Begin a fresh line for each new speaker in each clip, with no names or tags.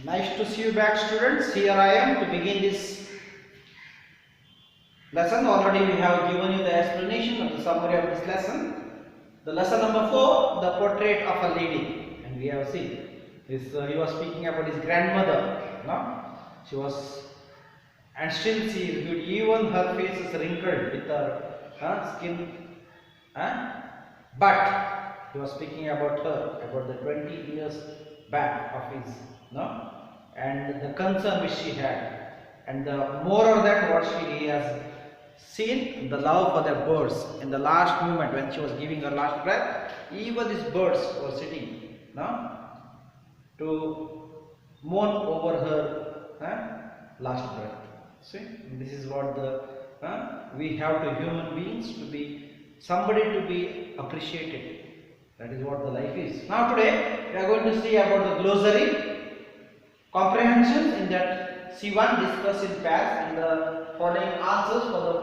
Nice to see you back, students. Here I am to begin this lesson. Already we have given you the explanation of the summary of this lesson. The lesson number 4, the portrait of a lady, and we have seen this. He was speaking about his grandmother. No, she was, and still she is good. Even her face is wrinkled with her skin. But he was speaking about her, about the 20 years back of his, no, and the concern which she had, and the more of that what she has seen, the love for the birds. In the last moment when she was giving her last breath, even these birds were sitting, no, to mourn over her last breath. See, this is what the we have to human beings to be somebody to be appreciated. That is what the life is. Now today we are going to see about the glossary comprehensions. In that C1 discuss in pairs in the following answers for the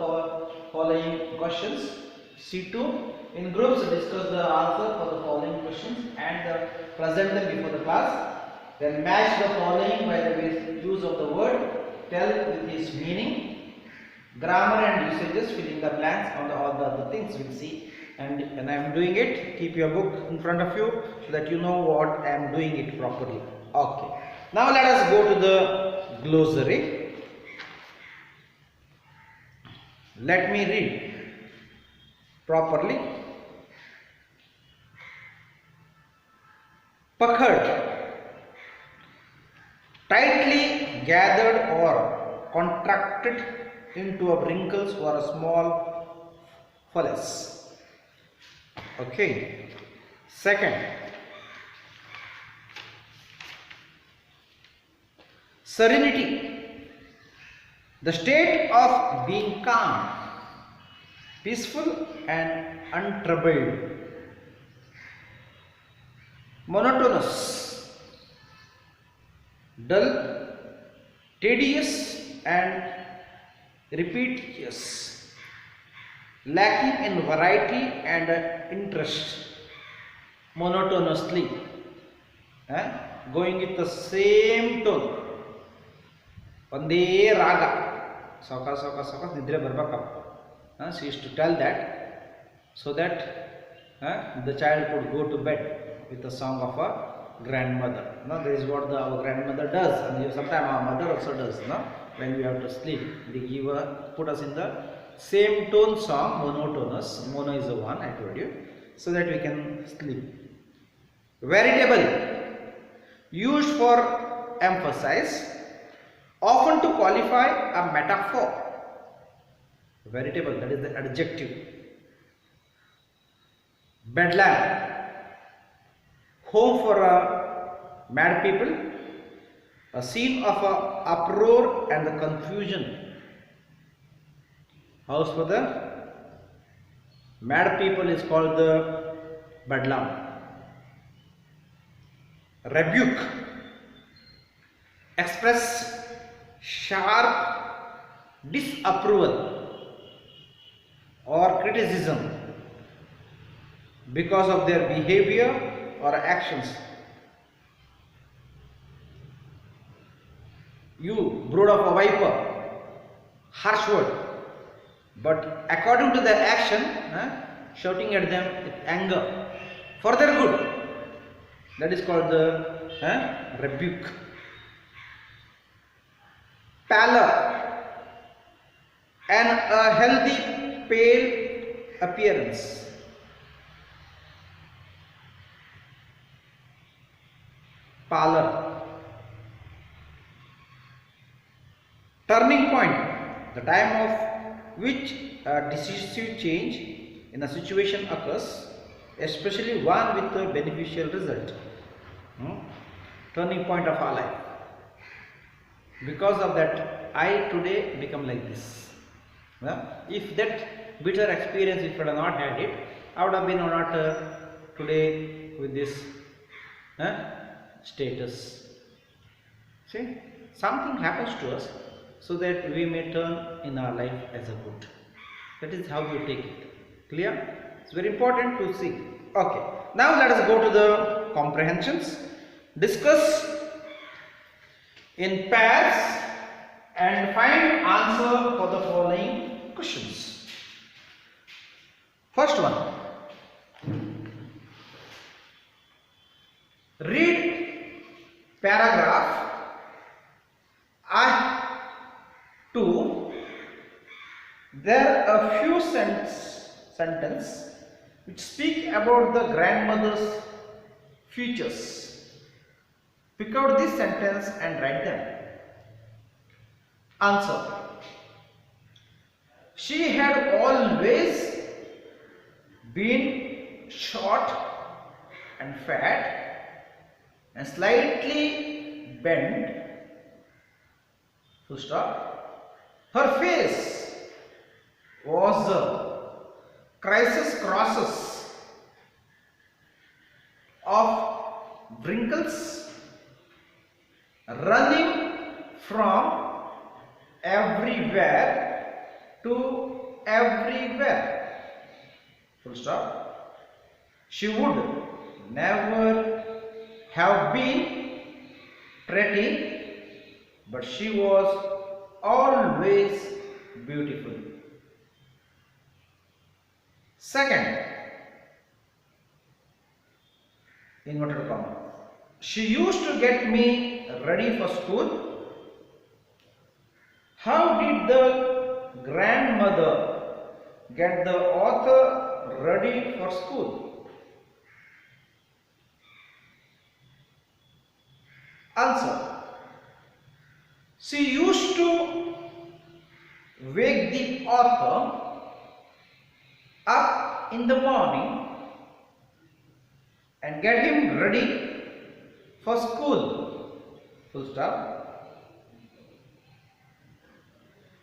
following questions. C2 in groups discuss the answer for the following questions and present them before the class. Then match the following by the use of the word, tell with its meaning, grammar and usages, filling the blanks on all the other things we'll see. And I am doing it. Keep your book in front of you so that you know what I am doing it properly. Okay. Now let us go to the glossary. Let me read properly. Puckered, tightly gathered or contracted into a wrinkles or a small fullness. Okay. Second, serenity, the state of being calm, peaceful and untroubled. Monotonous, dull, tedious and repetitious, lacking in variety and interest. Monotonously, going with the same tone. Onde raga, soka soka soka nidre barbaka. She used to tell that so that the child could go to bed with the song of a grandmother. No, this is what our grandmother does, and sometimes our mother also does. No, when we have to sleep, they put us in the same tone song, monotonous. Mono is the one I told you, so that we can sleep. Veritable, used for emphasize, often to qualify a metaphor. Veritable, that is the adjective. Bedlam, home for mad people, a scene of uproar and the confusion. House for the mad people is called the bedlam. Rebuke, express sharp disapproval or criticism because of their behavior or actions. You brood of a viper, harsh word, but according to their action, shouting at them with anger for their good. That is called the rebuke. Pallor, and a healthy pale appearance. Pallor. Turning point, the time of which a decisive change in a situation occurs, especially one with a beneficial result. Turning point of our life. Because of that, I today become like this. If that bitter experience, if I had not had it, I would have been not today with this status. See, something happens to us so that we may turn in our life as a good. That is how you take it. Clear? It's very important to see. Okay. Now let us go to the comprehensions. Discuss in pairs and find answer for the following questions. First one, read paragraph I2. There are a few sentences which speak about the grandmother's features. Pick out this sentence and write them. Answer. She had always been short and fat and slightly bent. Full stop. Her face was the crisis crosses of wrinkles running from everywhere to everywhere. Full stop. She would never have been pretty, but she was always beautiful. Second, inverted comma. She used to get me ready for school. How did the grandmother get the author ready for school? Answer. She used to wake the author up in the morning and get him ready for school. Full stop.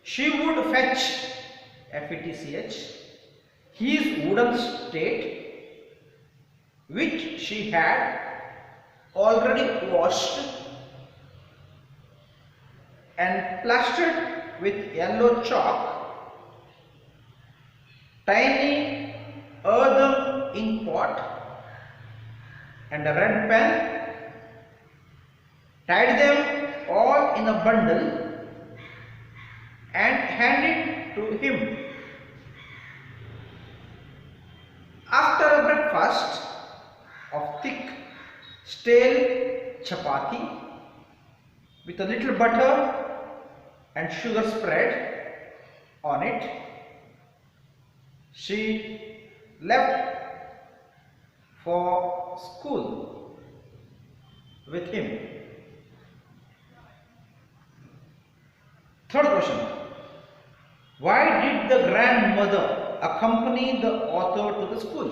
She would fetch, F-E-T-C-H, his wooden slate, which she had already washed and plastered with yellow chalk, tiny earthen ink pot and a red pen, tied them all in a bundle and handed to him. After a breakfast of thick, stale chapati with a little butter and sugar spread on it, she left for school with him. Third question. Why did the grandmother accompany the author to the school?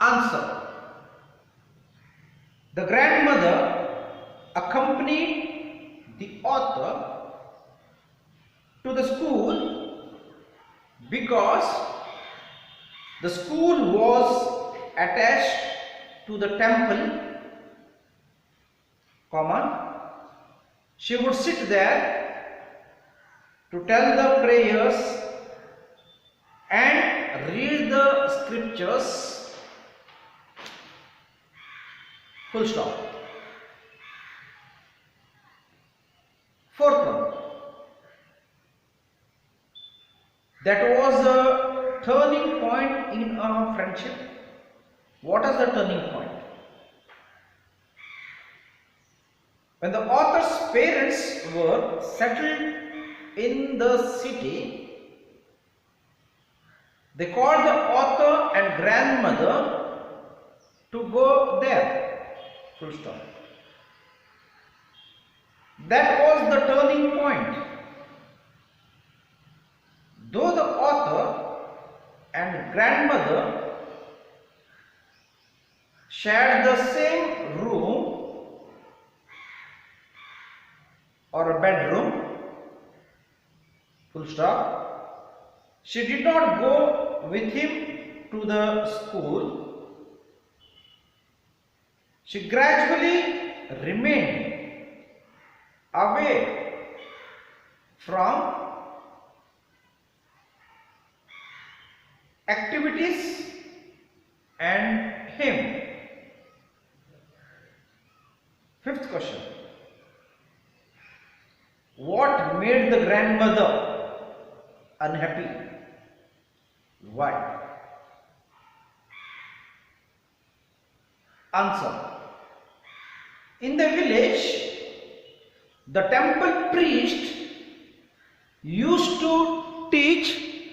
Answer. The grandmother accompanied the author to the school because the school was attached to the temple, she would sit there to tell the prayers and read the scriptures. Full stop. Fourth one. That was a turning point in our friendship. What is the turning point? When the author's parents were settled in the city, they called the author and grandmother to go there. Full stop. That was the turning point. Though the author and grandmother shared the same room or a bedroom, full stop, she did not go with him to the school. She gradually remained away from activities and him. Fifth question. What made the grandmother unhappy? Why? Answer. In the village, the temple priest used to teach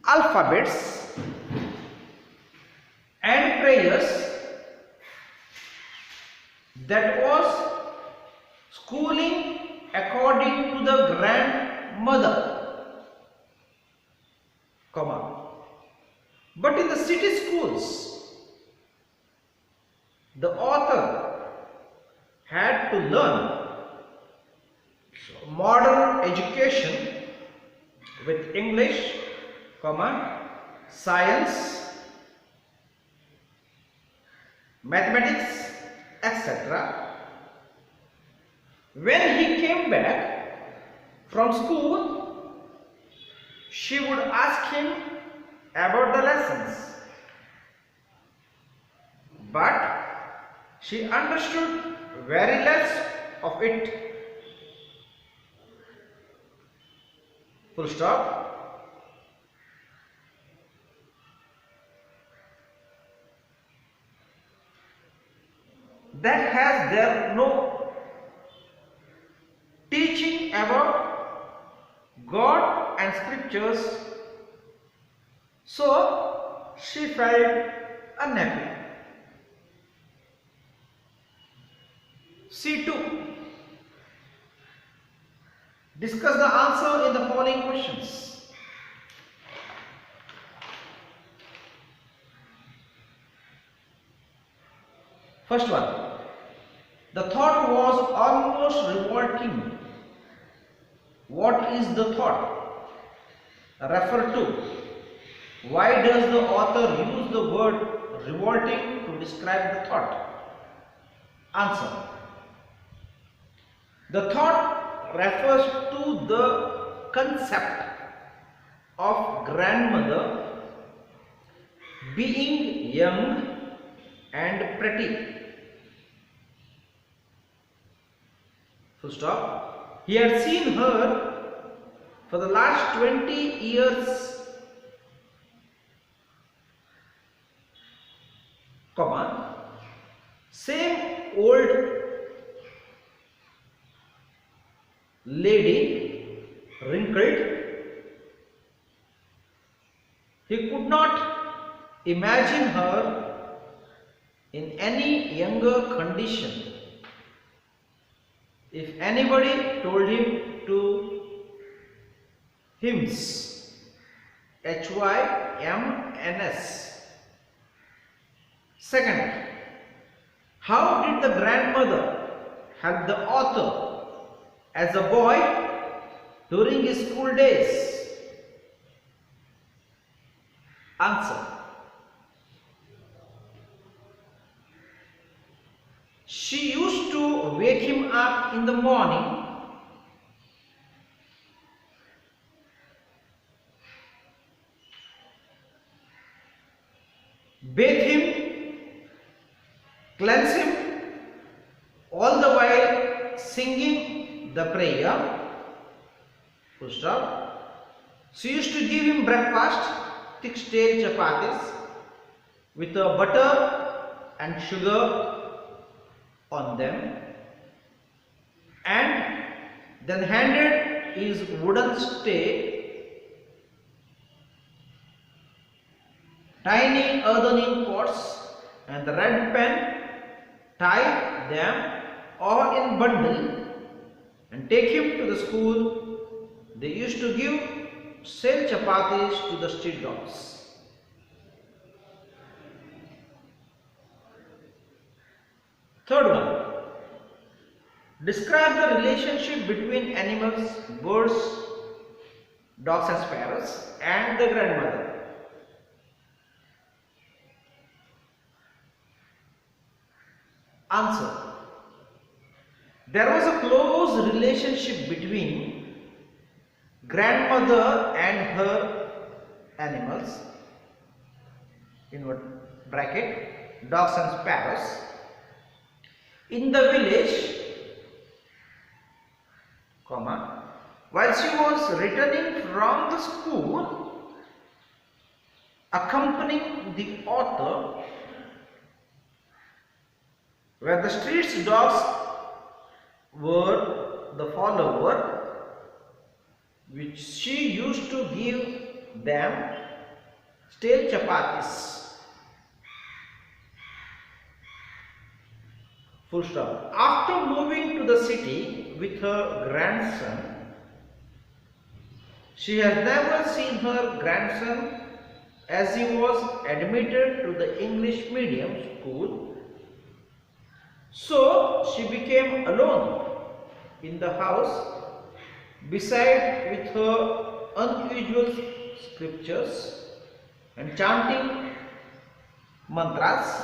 alphabets and prayers. That was schooling according to the grandmother, comma. But in the city schools, the author had to learn modern education with English, comma, science, mathematics, etc. When he came back from school, she would ask him about the lessons, but she understood very less of it. Full stop. That has there no teaching about God and scriptures, so she felt unhappy. C2. Discuss the answer in the following questions. First one. The thought was almost revolting. What is the thought? Refer to. Why does the author use the word revolting to describe the thought? Answer. The thought refers to the concept of grandmother being young and pretty. Full stop. He had seen her for the last 20 years, comma, same old lady, wrinkled. He could not imagine her in any younger condition. If anybody told him to hymns, HYMNS. Second, how did the grandmother help the author as a boy during his school days? Answer. She used to wake him up in the morning bathe him, cleanse him, all the while singing the prayer. Full stop. She used to give him breakfast, thick stale chapatis with butter and sugar on them, and then handed his wooden stake, tiny earthen pots and the red pen, tie them all in bundle and take him to the school. They used to give sale chapatis to the street dogs. Third one. Describe the relationship between animals, birds, dogs and sparrows and the grandmother. Answer. There was a close relationship between grandmother and her animals, in what bracket, dogs and sparrows. in the village, comma, while she was returning from the school, accompanying the author, where the street's dogs were the follower, which she used to give them stale chapatis. Full stop. After moving to the city with her grandson, she has never seen her grandson as he was admitted to the English medium school. So she became alone in the house, beside with her unusual scriptures and chanting mantras.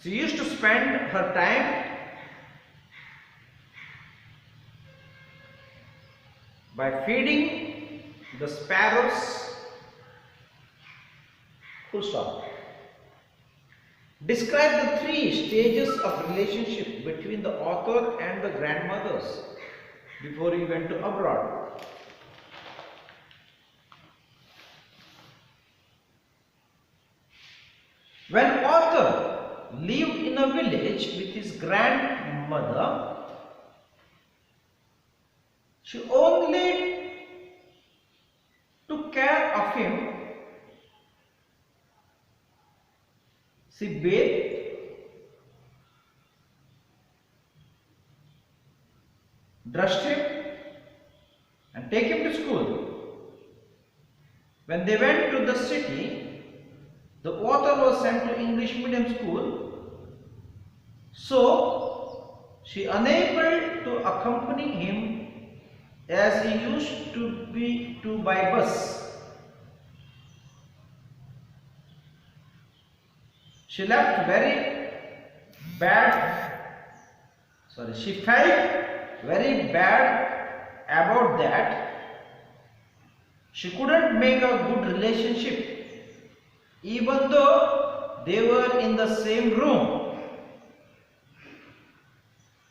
She used to spend her time by feeding the sparrows. Full stop. Describe the three stages of relationship between the author and the grandmothers before he went to abroad. When author lived in a village with his grandmother, she only took care of him. She bathed, dressed him, and take him to school. When they went to the city, the author was sent to English medium school, so she unable to accompany him as he used to be by bus. She left very bad, she felt very bad about that. She couldn't make a good relationship even though they were in the same room.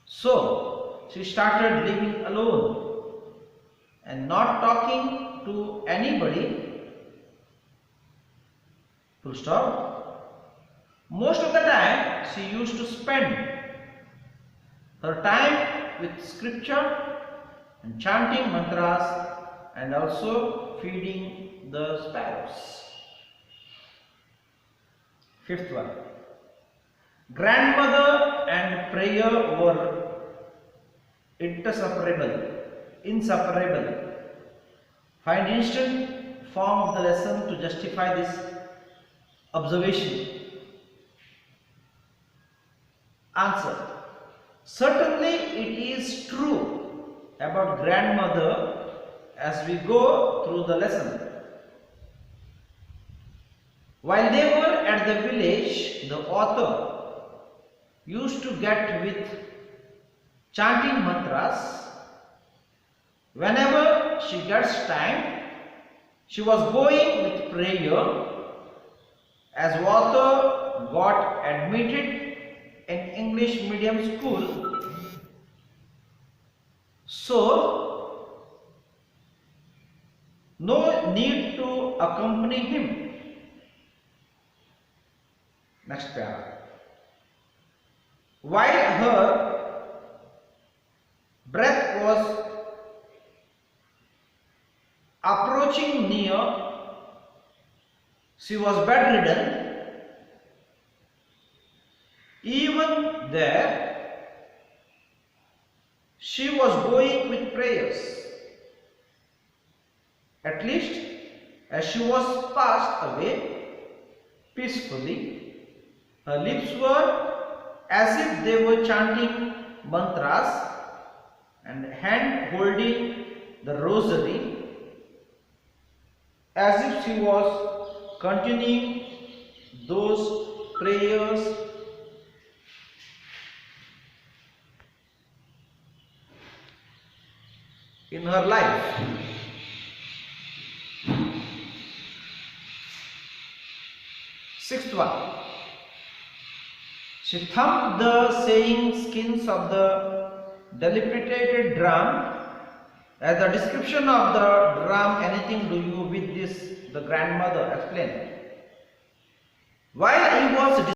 So she started living alone and not talking to anybody. Full stop. Most of the time she used to spend her time with scripture and chanting mantras and also feeding the sparrows. Fifth one. Grandmother and prayer were inseparable. Find instant form of the lesson to justify this observation. Answer. Certainly it is true about grandmother as we go through the lesson. While they were at the village, the author used to get with chanting mantras. Whenever she gets time, she was going with prayer. As author got admitted in English medium school, so no need to accompany him. Next paragraph. While her breath was approaching near, she was bedridden. Even there, she was going with prayers. At least, as she was passed away peacefully, her lips were as if they were chanting mantras and hand holding the rosary, as if she was continuing those prayers in her life. Sixth one. She thumped the saying skins of the dilapidated drum. As the description of the drum, anything do you with this? The grandmother explained. While I was